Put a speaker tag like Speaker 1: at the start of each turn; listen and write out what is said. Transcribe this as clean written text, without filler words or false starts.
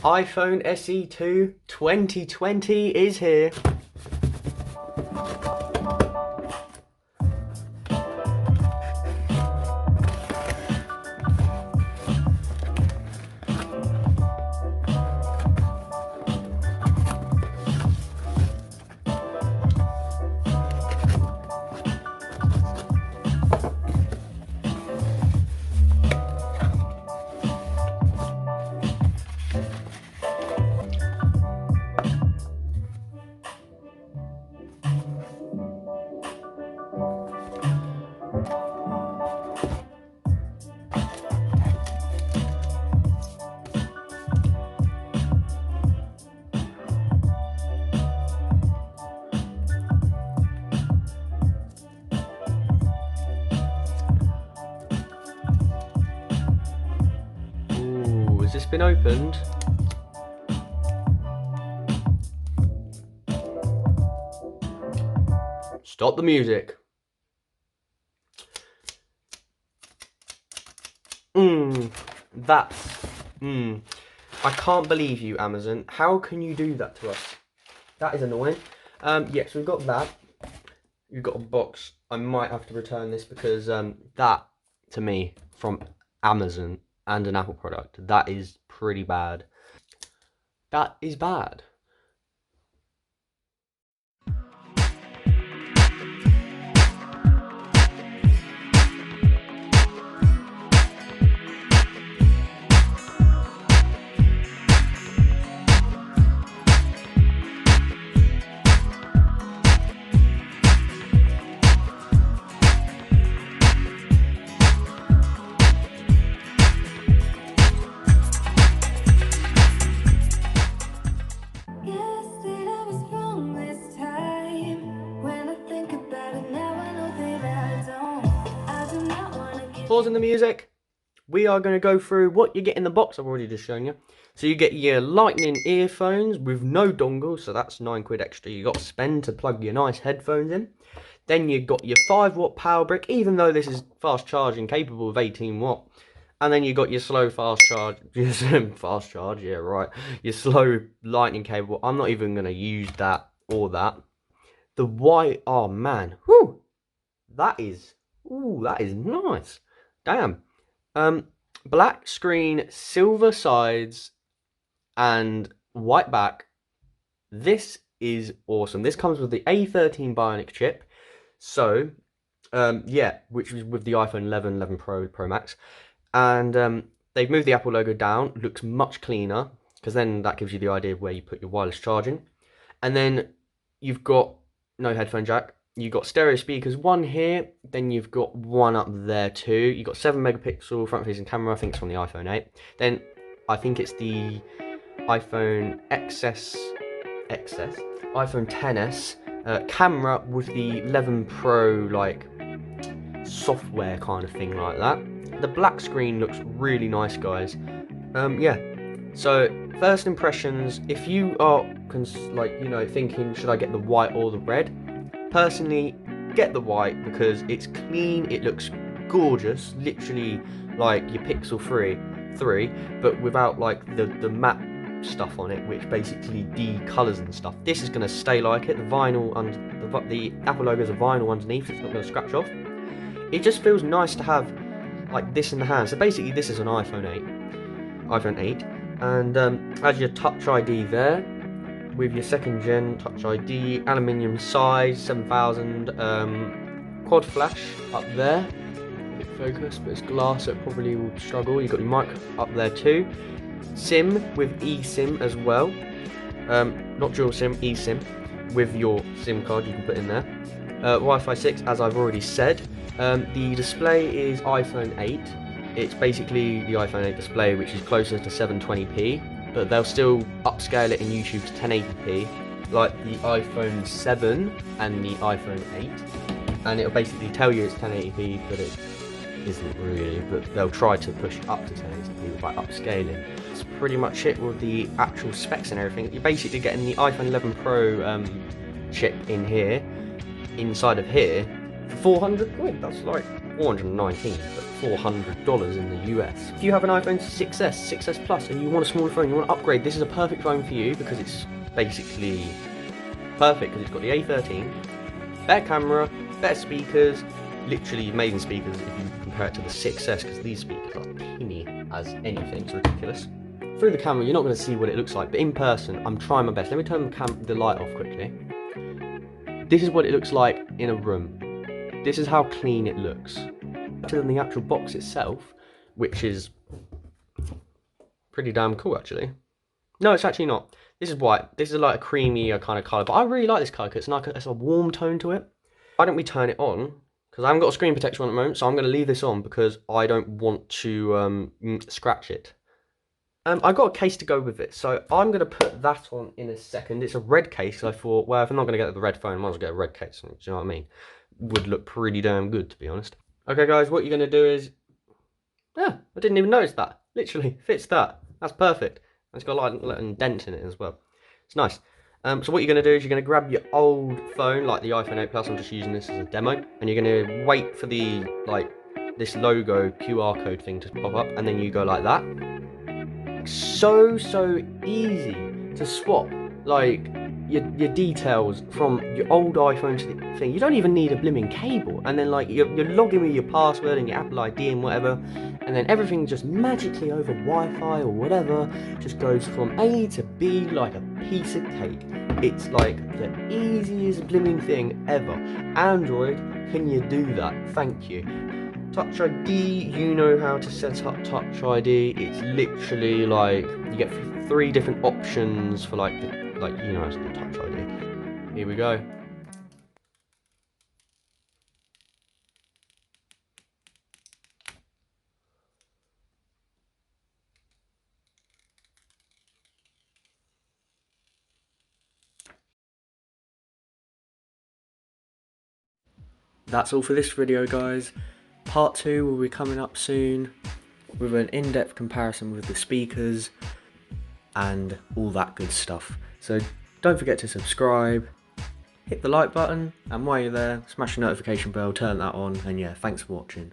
Speaker 1: iPhone SE2 2020 is here. Has this been opened? Stop the music. I can't believe you, Amazon. How can you do that to us? That is annoying. Yes, we've got that. You've got a box. I might have to return this because that, to me, from Amazon and an Apple product, that is pretty bad. That is bad. Pausing the music, we are going to go through what you get in the box. I've already just shown you. So you get your lightning earphones with no dongle, so that's £9 extra you got to spend to plug your nice headphones in. Then you got your 5-watt power brick, even though this is fast charging, capable of 18 watt. And then you got your slow fast charge, fast charge, yeah right, your slow lightning cable. I'm not even going to use that or that. The white, oh man, whoo, that is nice. Damn. Black screen, silver sides, and white back. This is awesome. This comes with the A13 Bionic chip. So, yeah, which is with the iPhone 11, 11 Pro, Pro Max. And they've moved the Apple logo down. Looks much cleaner, because then that gives you the idea of where you put your wireless charging. And then you've got no headphone jack. You've got stereo speakers, one here, then you've got one up there too. You've got 7 megapixel front-facing camera, I think it's from the iPhone 8. Then I think it's the iPhone iPhone XS camera with the 11 Pro like software kind of thing like that. The black screen looks really nice, guys. Yeah. So first impressions, if you are thinking should I get the white or the red? Personally, get the white because it's clean, it looks gorgeous, literally like your Pixel 3, but without like the matte stuff on it, which basically decolours and stuff. This is going to stay like it. The vinyl and the Apple logo is a vinyl underneath, so it's not going to scratch off. It just feels nice to have like this in the hand. So basically, this is an iPhone 8, and as your Touch ID there. With your 2nd gen Touch ID, aluminium size, 7000, quad flash up there, focus, but it's glass so it probably will struggle. You've got your mic up there too, SIM with eSIM as well, not dual SIM, eSIM, with your SIM card you can put in there, Wi-Fi 6 as I've already said. The display is iPhone 8, it's basically the iPhone 8 display which is closer to 720p. But they'll still upscale it in YouTube to 1080p, like the iPhone 7 and the iPhone 8. And it'll basically tell you it's 1080p, but it isn't really. But they'll try to push it up to 1080p by upscaling. That's pretty much it with the actual specs and everything. You're basically getting the iPhone 11 Pro chip in here, inside of here, for £400. That's like $419, but $400 in the US. If you have an iPhone 6S, 6S Plus, and you want a smaller phone, you want to upgrade, this is a perfect phone for you because it's basically perfect because it's got the A13, better camera, better speakers, literally amazing speakers if you compare it to the 6S, because these speakers are tinny as anything. It's ridiculous. Through the camera, you're not going to see what it looks like, but in person, I'm trying my best. Let me turn the light off quickly. This is what it looks like in a room. This is how clean it looks. Better than the actual box itself, which is pretty damn cool, actually. No, it's actually not. This is white. This is like a creamy kind of colour, but I really like this colour because it's a warm tone to it. Why don't we turn it on? Because I haven't got a screen protector on at the moment, so I'm going to leave this on because I don't want to scratch it. I got a case to go with it, so I'm going to put that on in a second. It's a red case, so I thought, well, if I'm not going to get the red phone, I might as well get a red case. Do you know what I mean? Would look pretty damn good, to be honest. Okay, guys, what you're going to do is... Yeah, I didn't even notice that. Literally, fits that. That's perfect. It's got like a little dent in it as well. It's nice. So what you're going to do is you're going to grab your old phone, like the iPhone 8 Plus, I'm just using this as a demo, and you're going to wait for the, like, this logo QR code thing to pop up, and then you go like that. So easy to swap, like, your details from your old iPhone to the thing. You don't even need a blimming cable, and then, like, you're logging with your password and your Apple ID and whatever, and then everything just magically over Wi-Fi or whatever just goes from A to B like a piece of cake. It's like the easiest blimming thing ever. Android, can you do that? Thank you. Touch ID, you know how to set up Touch ID. It's literally like you get 3 different options for like you know how to do Touch ID. Here we go. That's all for this video, guys. Part 2 will be coming up soon with an in-depth comparison with the speakers and all that good stuff. So don't forget to subscribe, hit the like button, and while you're there, smash the notification bell, turn that on, and yeah, thanks for watching.